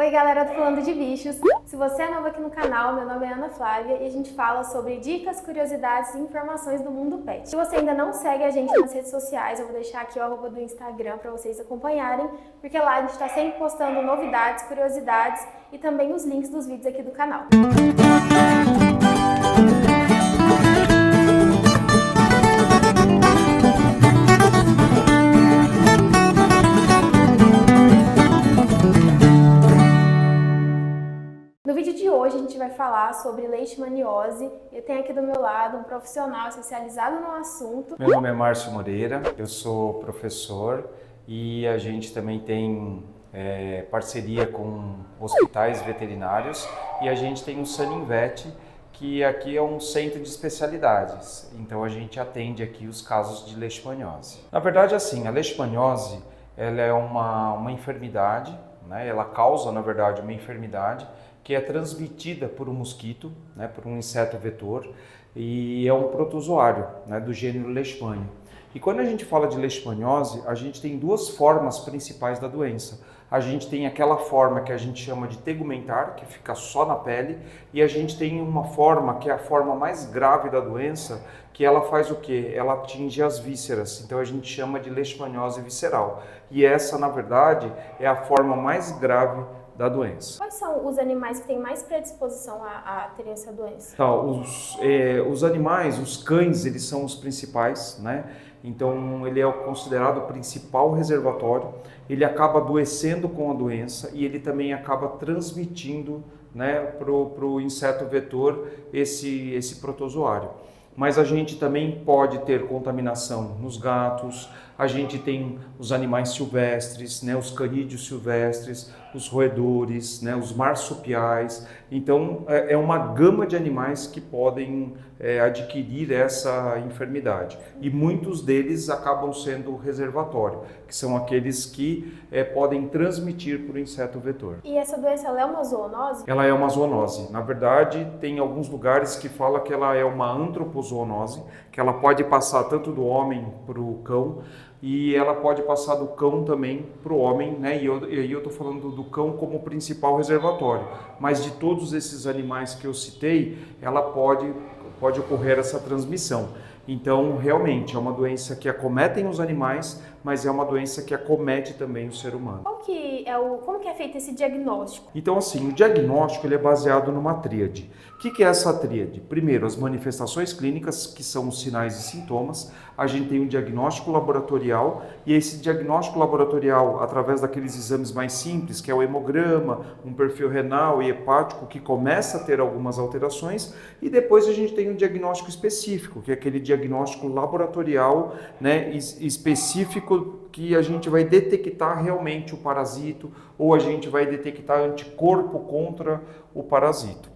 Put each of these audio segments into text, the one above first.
Oi galera do Falando de Bichos, se você é novo aqui no canal, meu nome é Ana Flávia e a gente fala sobre dicas, curiosidades e informações do mundo pet. Se você ainda não segue a gente nas redes sociais, eu vou deixar aqui o arroba do Instagram para vocês acompanharem, porque lá a gente está sempre postando novidades, curiosidades e também os links dos vídeos aqui do canal. No vídeo de hoje a gente vai falar sobre leishmaniose. Eu tenho aqui do meu lado um profissional especializado no assunto. Meu nome é Márcio Moreira, eu sou professor e a gente também tem parceria com hospitais veterinários e a gente tem o Saninvet, que aqui é um centro de especialidades. Então a gente atende aqui os casos de leishmaniose. Na verdade, assim, a leishmaniose ela é uma enfermidade, né? Ela causa, na verdade, uma enfermidade que é transmitida por um mosquito, né, por um inseto vetor, e é um protozoário, né, do gênero Leishmania. E quando a gente fala de leishmaniose, a gente tem duas formas principais da doença. A gente tem aquela forma que a gente chama de tegumentar, que fica só na pele, e a gente tem uma forma que é a forma mais grave da doença, que ela faz o quê? Ela atinge as vísceras, então a gente chama de leishmaniose visceral. E essa, na verdade, é a forma mais grave da doença. Quais são os animais que têm mais predisposição a terem essa doença? Então, os animais, os cães, eles são os principais, né? Então, ele é considerado o principal reservatório. Ele acaba adoecendo com a doença e ele também acaba transmitindo, né, para o inseto vetor esse protozoário. Mas a gente também pode ter contaminação nos gatos, a gente tem os animais silvestres, né, os canídeos silvestres, os roedores, né, os marsupiais. Então, é uma gama de animais que podem adquirir essa enfermidade. E muitos deles acabam sendo reservatório, que são aqueles que podem transmitir para o inseto vetor. E essa doença, ela é uma zoonose? Ela é uma zoonose. Na verdade, tem alguns lugares que fala que ela é uma antropozoonose, que ela pode passar tanto do homem para o cão, e ela pode passar do cão também para o homem, né? E aí eu estou falando do cão como principal reservatório. Mas de todos esses animais que eu citei, ela pode ocorrer essa transmissão. Então, realmente, é uma doença que acometem os animais, mas é uma doença que acomete também o ser humano. Como que é feito esse diagnóstico? Então, assim, o diagnóstico ele é baseado numa tríade. O que é essa tríade? Primeiro, as manifestações clínicas, que são os sinais e sintomas. A gente tem um diagnóstico laboratorial e esse diagnóstico laboratorial, através daqueles exames mais simples, que é o hemograma, um perfil renal e hepático, que começa a ter algumas alterações, e depois a gente tem um diagnóstico específico, que é aquele diagnóstico laboratorial, né, específico, que a gente vai detectar realmente o parasito ou a gente vai detectar anticorpo contra o parasito.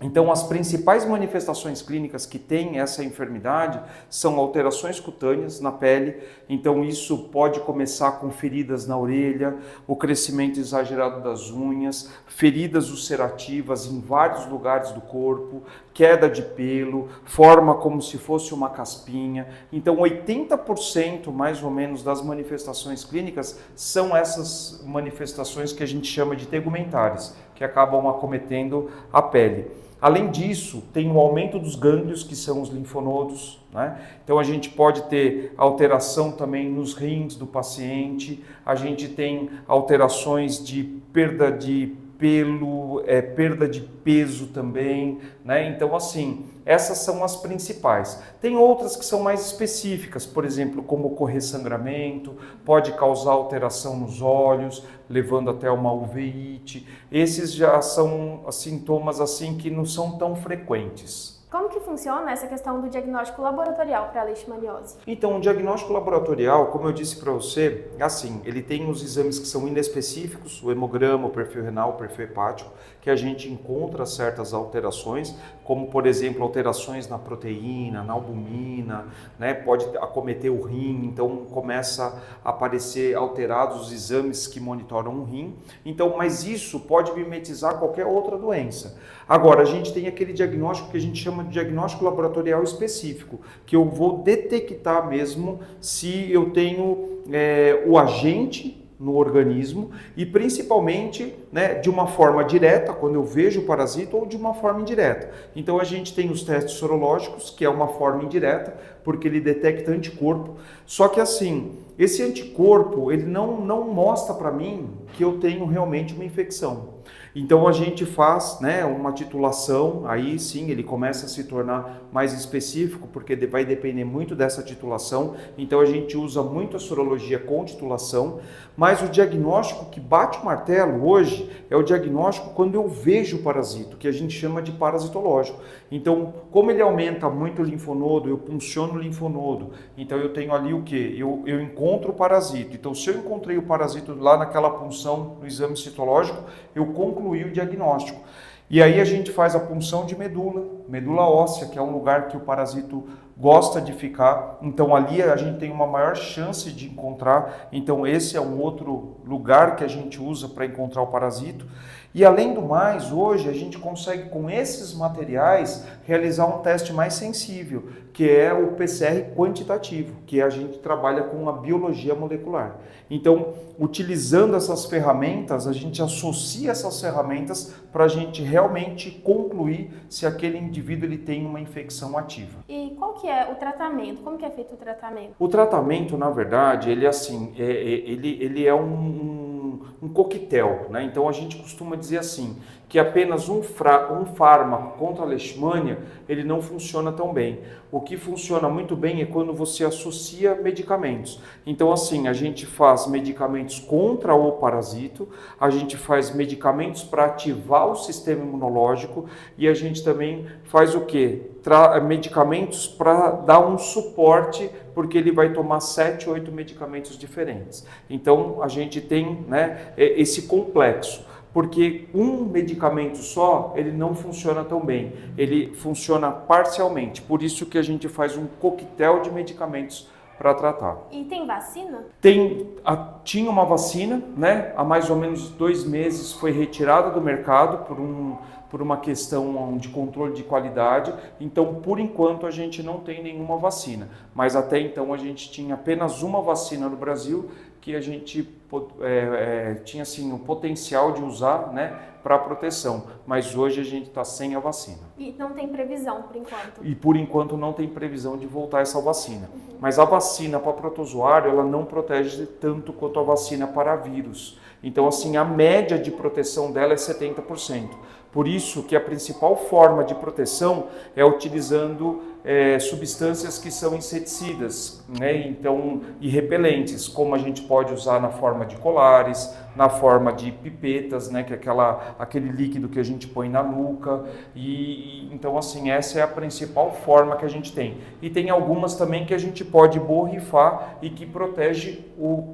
Então, as principais manifestações clínicas que tem essa enfermidade são alterações cutâneas na pele. Então, isso pode começar com feridas na orelha, o crescimento exagerado das unhas, feridas ulcerativas em vários lugares do corpo, queda de pelo, forma como se fosse uma caspinha. Então, 80% mais ou menos das manifestações clínicas são essas manifestações que a gente chama de tegumentares, que acabam acometendo a pele. Além disso, tem o aumento dos gânglios, que são os linfonodos, né? Então a gente pode ter alteração também nos rins do paciente, a gente tem alterações de perda de pelo, perda de peso também, né? Então, assim, essas são as principais. Tem outras que são mais específicas, por exemplo, como ocorrer sangramento, pode causar alteração nos olhos, levando até uma uveíte. Esses já são sintomas assim que não são tão frequentes. Como que funciona essa questão do diagnóstico laboratorial para a leishmaniose? Então, o diagnóstico laboratorial, como eu disse para você, assim, ele tem os exames que são inespecíficos, o hemograma, o perfil renal, o perfil hepático, que a gente encontra certas alterações, como, por exemplo, alterações na proteína, na albumina, né? Pode acometer o rim, então começa a aparecer alterados os exames que monitoram o rim. Então, mas isso pode mimetizar qualquer outra doença. Agora, a gente tem aquele diagnóstico que a gente chama de diagnóstico laboratorial específico, que eu vou detectar mesmo se eu tenho o agente no organismo e principalmente, né, de uma forma direta, quando eu vejo o parasita, ou de uma forma indireta. Então a gente tem os testes sorológicos, que é uma forma indireta, porque ele detecta anticorpo. Só que assim, esse anticorpo, ele não mostra para mim que eu tenho realmente uma infecção. Então a gente faz, né, uma titulação, aí sim ele começa a se tornar mais específico, porque vai depender muito dessa titulação. Então a gente usa muito a sorologia com titulação, mas o diagnóstico que bate o martelo hoje é o diagnóstico quando eu vejo o parasito, que a gente chama de parasitológico. Então, como ele aumenta muito o linfonodo, eu punciono o linfonodo, então eu tenho ali o que? Eu encontro o parasito. Então, se eu encontrei o parasito lá naquela punção, no exame citológico, eu concluí o diagnóstico. E aí a gente faz a punção de medula óssea, que é um lugar que o parasito gosta de ficar. Então ali a gente tem uma maior chance de encontrar. Então esse é um outro lugar que a gente usa para encontrar o parasito. E além do mais, hoje a gente consegue com esses materiais realizar um teste mais sensível, que é o PCR quantitativo, que a gente trabalha com a biologia molecular. Então, utilizando essas ferramentas, a gente associa essas ferramentas para a gente realmente concluir se aquele indivíduo ele tem uma infecção ativa. E qual que é o tratamento? Como que é feito o tratamento? O tratamento, na verdade, ele é assim, ele é um coquetel, né? Então a gente costuma dizer assim, que apenas um fármaco contra a leishmania, ele não funciona tão bem. O que funciona muito bem é quando você associa medicamentos. Então assim, a gente faz medicamentos contra o parasito, a gente faz medicamentos para ativar o sistema imunológico e a gente também faz o quê? Medicamentos para dar um suporte, porque ele vai tomar 7, 8 medicamentos diferentes. Então a gente tem, né, esse complexo. Porque um medicamento só, ele não funciona tão bem, ele funciona parcialmente, por isso que a gente faz um coquetel de medicamentos para tratar. E tem vacina? Tinha uma vacina, né? Há mais ou menos 2 meses foi retirada do mercado por uma questão de controle de qualidade, então por enquanto a gente não tem nenhuma vacina, mas até então a gente tinha apenas uma vacina no Brasil, que a gente tinha assim, o potencial de usar, né, para proteção, mas hoje a gente está sem a vacina. E não tem previsão por enquanto? E por enquanto não tem previsão de voltar essa vacina. Mas a vacina para protozoário, ela não protege tanto quanto a vacina para vírus. Então assim, a média de proteção dela é 70%. Por isso que a principal forma de proteção é utilizando substâncias que são inseticidas, né? Então, e repelentes, como a gente pode usar na forma de colares, na forma de pipetas, né? Que é aquele líquido que a gente põe na nuca. Então, assim, essa é a principal forma que a gente tem. E tem algumas também que a gente pode borrifar e que protege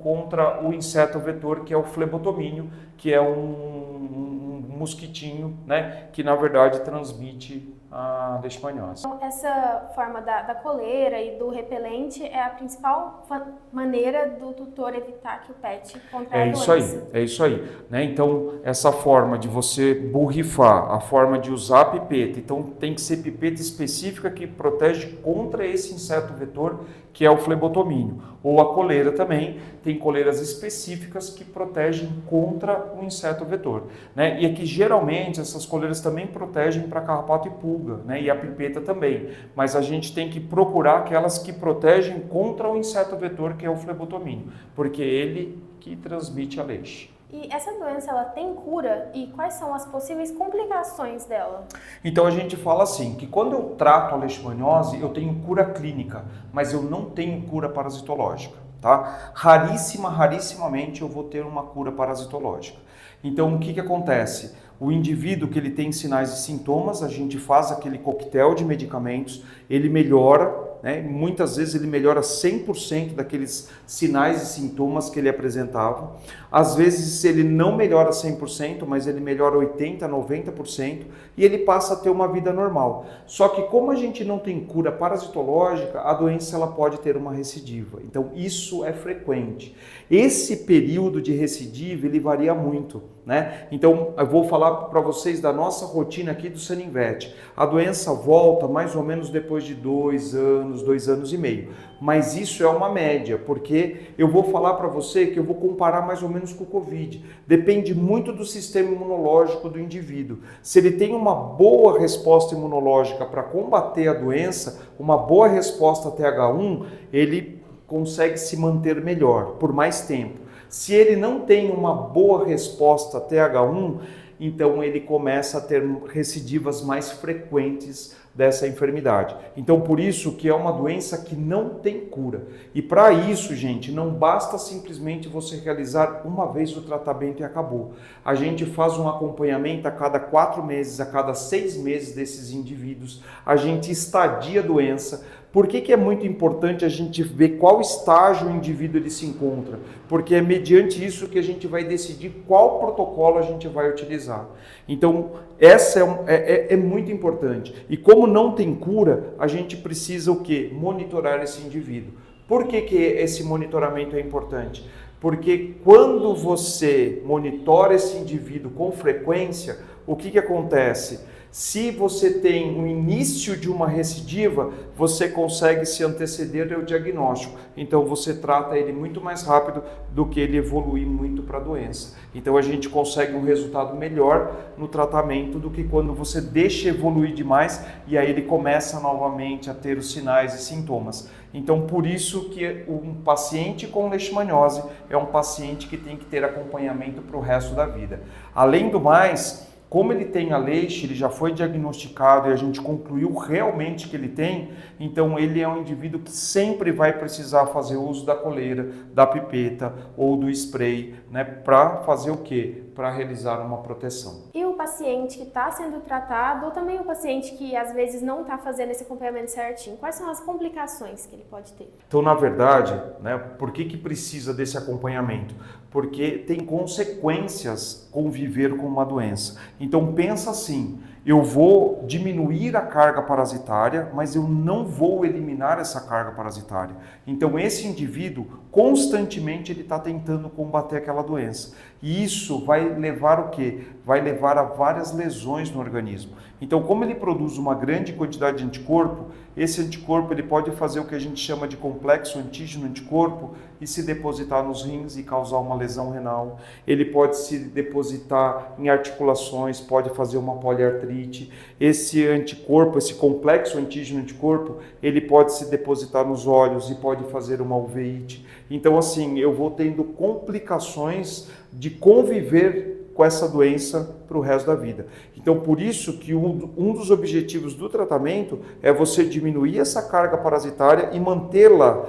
contra o inseto vetor, que é o flebotomínio, que é um mosquitinho, né, que na verdade transmite a leishmaniose. Então, essa forma da coleira e do repelente é a principal maneira do tutor evitar que o pet contraia a doença. É isso aí, né? Então, essa forma de você borrifar, a forma de usar a pipeta, então tem que ser pipeta específica que protege contra esse inseto vetor, que é o flebotomínio. Ou a coleira também, tem coleiras específicas que protegem contra o inseto vetor, né? E aqui geralmente essas coleiras também protegem para carrapato e pulga, né? E a pipeta também, mas a gente tem que procurar aquelas que protegem contra o inseto vetor, que é o flebotomínio, porque é ele que transmite a leixe. E essa doença, ela tem cura? E quais são as possíveis complicações dela? Então a gente fala assim, que quando eu trato a leishmaniose, eu tenho cura clínica, mas eu não tenho cura parasitológica, tá? Rarissimamente eu vou ter uma cura parasitológica. Então o que acontece? O indivíduo que ele tem sinais e sintomas, a gente faz aquele coquetel de medicamentos, ele melhora, né? Muitas vezes ele melhora 100% daqueles sinais e sintomas que ele apresentava. Às vezes ele não melhora 100%, mas ele melhora 80%, 90% e ele passa a ter uma vida normal. Só que como a gente não tem cura parasitológica, a doença ela pode ter uma recidiva. Então isso é frequente. Esse período de recidiva ele varia muito. né? Então, eu vou falar para vocês da nossa rotina aqui do Saninvet. A doença volta mais ou menos depois de 2 anos, 2 anos e meio. Mas isso é uma média, porque eu vou falar para você que eu vou comparar mais ou menos com o Covid. Depende muito do sistema imunológico do indivíduo. Se ele tem uma boa resposta imunológica para combater a doença, uma boa resposta TH1, ele consegue se manter melhor por mais tempo. Se ele não tem uma boa resposta TH1, então ele começa a ter recidivas mais frequentes dessa enfermidade. Então, por isso que é uma doença que não tem cura. E para isso, gente, não basta simplesmente você realizar uma vez o tratamento e acabou. A gente faz um acompanhamento a cada 4 meses, a cada 6 meses desses indivíduos. A gente estadia a doença. Por que é muito importante a gente ver qual estágio o indivíduo ele se encontra? Porque é mediante isso que a gente vai decidir qual protocolo a gente vai utilizar. Então, essa é muito importante. E como não tem cura, a gente precisa o quê? Monitorar esse indivíduo. Por que esse monitoramento é importante? Porque quando você monitora esse indivíduo com frequência, o que acontece? Se você tem o início de uma recidiva, você consegue se anteceder ao diagnóstico. Então você trata ele muito mais rápido do que ele evoluir muito para a doença. Então a gente consegue um resultado melhor no tratamento do que quando você deixa evoluir demais e aí ele começa novamente a ter os sinais e sintomas. Então por isso que um paciente com leishmaniose é um paciente que tem que ter acompanhamento para o resto da vida. Além do mais, como ele tem a leixe, ele já foi diagnosticado e a gente concluiu realmente que ele tem, então ele é um indivíduo que sempre vai precisar fazer uso da coleira, da pipeta ou do spray, né, para fazer o quê? Para realizar uma proteção. E o paciente que está sendo tratado, ou também o paciente que às vezes não está fazendo esse acompanhamento certinho, quais são as complicações que ele pode ter? Então, na verdade, né, por que precisa desse acompanhamento? Porque tem consequências conviver com uma doença. Então pensa assim, eu vou diminuir a carga parasitária, mas eu não vou eliminar essa carga parasitária. Então esse indivíduo, constantemente, ele está tentando combater aquela doença. E isso vai levar o quê? Vai levar a várias lesões no organismo. Então, como ele produz uma grande quantidade de anticorpo, esse anticorpo ele pode fazer o que a gente chama de complexo antígeno-anticorpo e se depositar nos rins e causar uma lesão renal. Ele pode se depositar em articulações, pode fazer uma poliartrite. Esse anticorpo, esse complexo antígeno-anticorpo, ele pode se depositar nos olhos e pode fazer uma uveíte. Então, assim, eu vou tendo complicações de conviver com essa doença para o resto da vida. Então, por isso que um dos objetivos do tratamento é você diminuir essa carga parasitária e mantê-la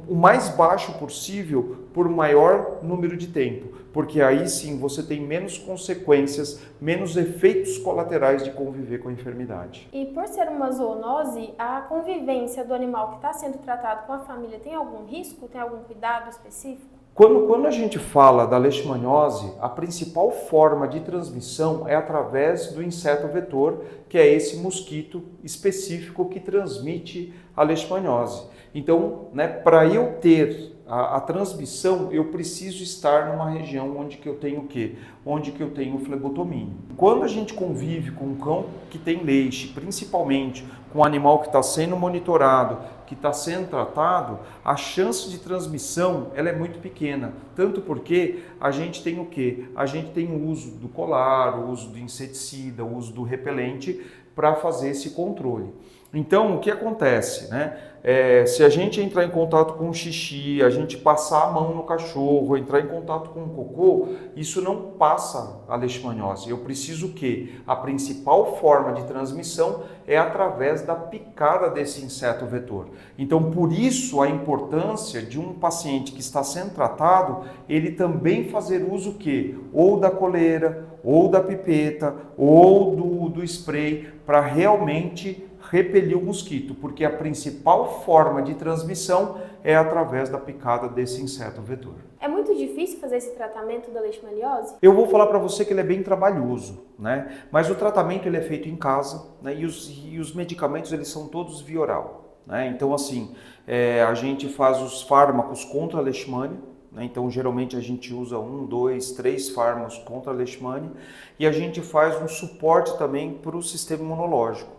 o mais baixo possível por maior número de tempo, porque aí sim você tem menos consequências, menos efeitos colaterais de conviver com a enfermidade. E por ser uma zoonose, a convivência do animal que está sendo tratado com a família tem algum risco? Tem algum cuidado específico? Quando a gente fala da leishmaniose, a principal forma de transmissão é através do inseto vetor, que é esse mosquito específico que transmite a leishmaniose. Então, né, para eu ter a transmissão, eu preciso estar numa região onde que eu tenho o quê? Onde que eu tenho o flebotomínio. Quando a gente convive com um cão que tem leixe, principalmente com um animal que está sendo monitorado, que está sendo tratado, a chance de transmissão ela é muito pequena. Tanto porque a gente tem o quê? A gente tem o uso do colar, o uso do inseticida, o uso do repelente para fazer esse controle. Então, o que acontece, né? Se a gente entrar em contato com o xixi, a gente passar a mão no cachorro, entrar em contato com o cocô, isso não passa a leishmaniose. Eu preciso que a principal forma de transmissão é através da picada desse inseto vetor. Então, por isso a importância de um paciente que está sendo tratado, ele também fazer uso o quê? Ou da coleira, ou da pipeta, ou do spray, para realmente repelir o mosquito, porque a principal forma de transmissão é através da picada desse inseto vetor. É muito difícil fazer esse tratamento da leishmaniose? Eu vou falar para você que ele é bem trabalhoso, né? Mas o tratamento ele é feito em casa, né? E os medicamentos eles são todos via oral, né? Então assim, a gente faz os fármacos contra a leishmania, né? Então, geralmente a gente usa 1, 2, 3 fármacos contra a leishmania e a gente faz um suporte também para o sistema imunológico.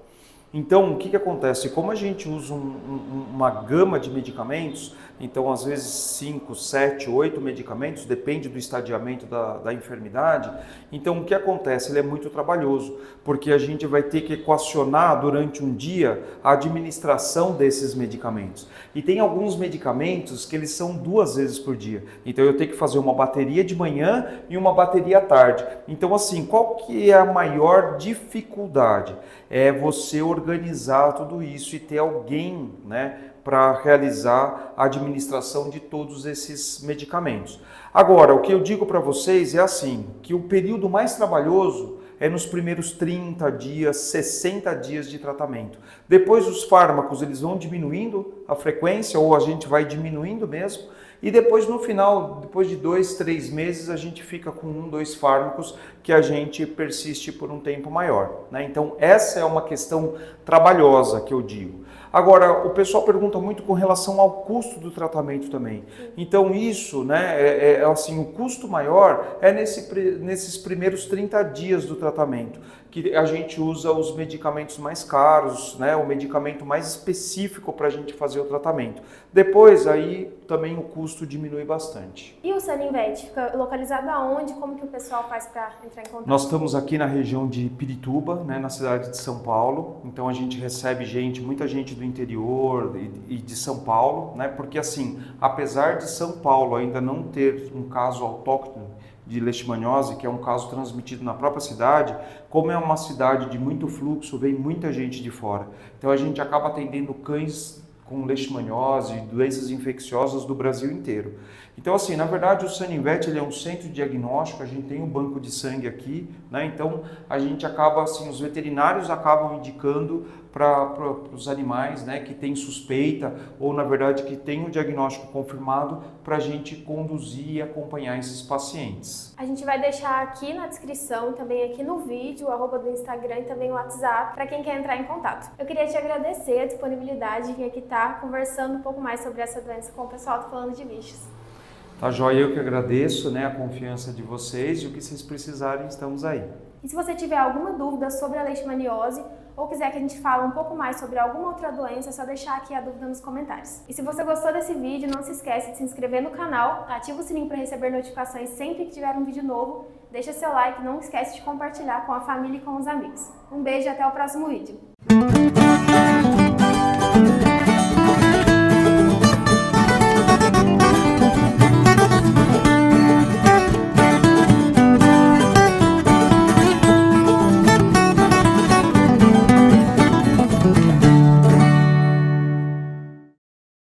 Então, o que acontece? Como a gente usa uma gama de medicamentos, então às vezes 5, 7, 8 medicamentos, depende do estadiamento da enfermidade, então o que acontece? Ele é muito trabalhoso, porque a gente vai ter que equacionar durante um dia a administração desses medicamentos. E tem alguns medicamentos que eles são 2 vezes por dia, então eu tenho que fazer uma bateria de manhã e uma bateria à tarde. Então assim, qual que é a maior dificuldade? É você organizar tudo isso e ter alguém, né, para realizar a administração de todos esses medicamentos. Agora, o que eu digo para vocês é assim, que o período mais trabalhoso é nos primeiros 30 dias, 60 dias de tratamento. Depois os fármacos eles vão diminuindo a frequência ou a gente vai diminuindo mesmo. E depois no final, depois de 2, 3 meses, a gente fica com 1, 2 fármacos que a gente persiste por um tempo maior, né? Então essa é uma questão trabalhosa que eu digo. Agora, o pessoal pergunta muito com relação ao custo do tratamento também. Então isso, né, assim, o custo maior é nesses primeiros 30 dias do tratamento, que a gente usa os medicamentos mais caros, né, o medicamento mais específico para a gente fazer o tratamento. Depois, aí, também o custo diminui bastante. E o Saninvet fica localizado aonde? Como que o pessoal faz para entrar em contato? Nós estamos aqui na região de Pirituba, né, na cidade de São Paulo. Então a gente recebe muita gente do interior e de São Paulo, né, porque assim, apesar de São Paulo ainda não ter um caso autóctone de leishmaniose, que é um caso transmitido na própria cidade, como é uma cidade de muito fluxo, vem muita gente de fora. Então a gente acaba atendendo cães com leishmaniose, doenças infecciosas do Brasil inteiro. Então, assim, na verdade, o Saninvet ele é um centro de diagnóstico, a gente tem um banco de sangue aqui, né? Então, a gente acaba, assim, os veterinários acabam indicando para os animais, né, que tem suspeita ou, na verdade, que tem um diagnóstico confirmado para a gente conduzir e acompanhar esses pacientes. A gente vai deixar aqui na descrição, também aqui no vídeo, o @ do Instagram e também o WhatsApp, para quem quer entrar em contato. Eu queria te agradecer a disponibilidade de vir aqui estar conversando um pouco mais sobre essa doença com o pessoal do Falando de Bichos. Tá joia, eu que agradeço, né, a confiança de vocês e o que vocês precisarem, estamos aí. E se você tiver alguma dúvida sobre a leishmaniose ou quiser que a gente fale um pouco mais sobre alguma outra doença, é só deixar aqui a dúvida nos comentários. E se você gostou desse vídeo, não se esquece de se inscrever no canal, ativa o sininho para receber notificações sempre que tiver um vídeo novo, deixa seu like e não esquece de compartilhar com a família e com os amigos. Um beijo e até o próximo vídeo.